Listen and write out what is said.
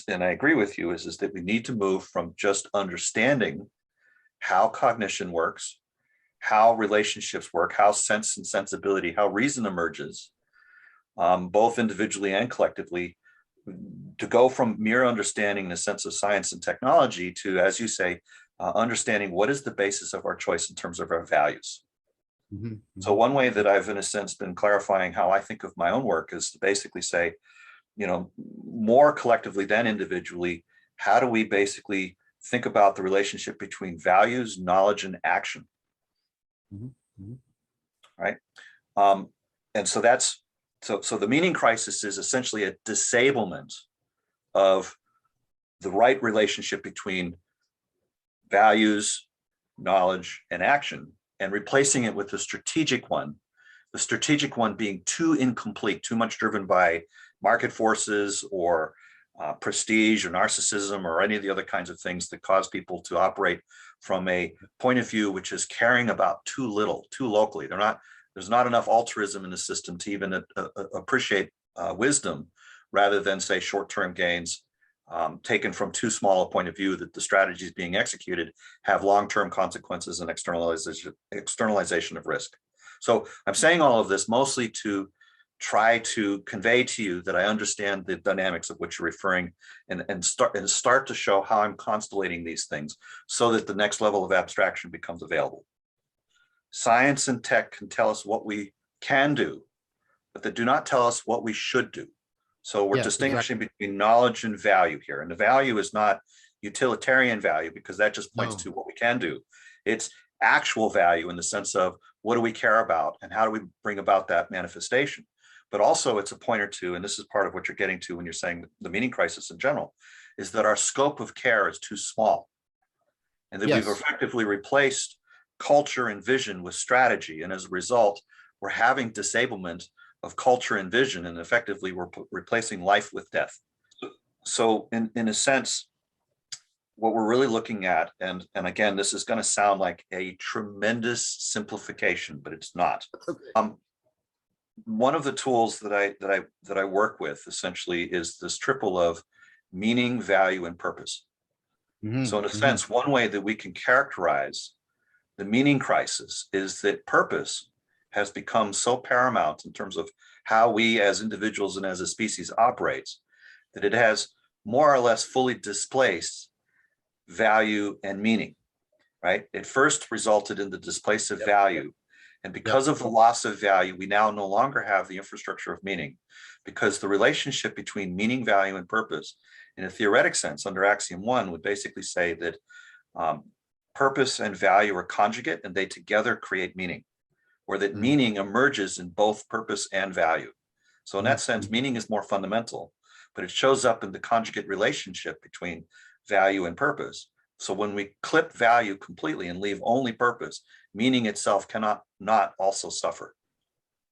and I agree with you, is that we need to move from just understanding how cognition works, how relationships work, how sense and sensibility, how reason emerges, both individually and collectively, to go from mere understanding in a sense of science and technology to, as you say, understanding what is the basis of our choice in terms of our values. Mm-hmm. So one way that I've, in a sense, been clarifying how I think of my own work is to basically say, more collectively than individually, how do we basically think about the relationship between values, knowledge, and action? Mm-hmm. Mm-hmm. Right? And so that's, so the meaning crisis is essentially a disablement of the right relationship between values, knowledge, and action, and replacing it with the strategic one being too incomplete, too much driven by market forces or prestige or narcissism or any of the other kinds of things that cause people to operate from a point of view which is caring about too little, too locally. There's not enough altruism in the system to even appreciate wisdom, rather than, say, short-term gains taken from too small a point of view that the strategies being executed have long-term consequences and externalization of risk. So I'm saying all of this mostly to try to convey to you that I understand the dynamics of which you're referring, and start to show how I'm constellating these things so that the next level of abstraction becomes available. Science and tech can tell us what we can do, but they do not tell us what we should do. So we're distinguishing between knowledge and value here. And the value is not utilitarian value, because that just points to what we can do. It's actual value in the sense of what do we care about and how do we bring about that manifestation. But also it's a pointer to, and this is part of what you're getting to when you're saying the meaning crisis in general, is that our scope of care is too small, and that we've effectively replaced culture and vision with strategy. And as a result, we're having disablement of culture and vision, and effectively we're replacing life with death. So in a sense, what we're really looking at, and again, this is going to sound like a tremendous simplification, but it's not. One of the tools that I work with essentially is this triple of meaning, value, and purpose. Mm-hmm. So in a sense, one way that we can characterize the meaning crisis is that purpose has become so paramount in terms of how we as individuals and as a species operates, that it has more or less fully displaced value and meaning, right? It first resulted in the displace of value. And because of the loss of value, we now no longer have the infrastructure of meaning, because the relationship between meaning, value, and purpose, in a theoretic sense, under axiom 1, would basically say that purpose and value are conjugate and they together create meaning, or that meaning emerges in both purpose and value. So in that sense, meaning is more fundamental, but it shows up in the conjugate relationship between value and purpose. So when we clip value completely and leave only purpose, meaning itself cannot not also suffer.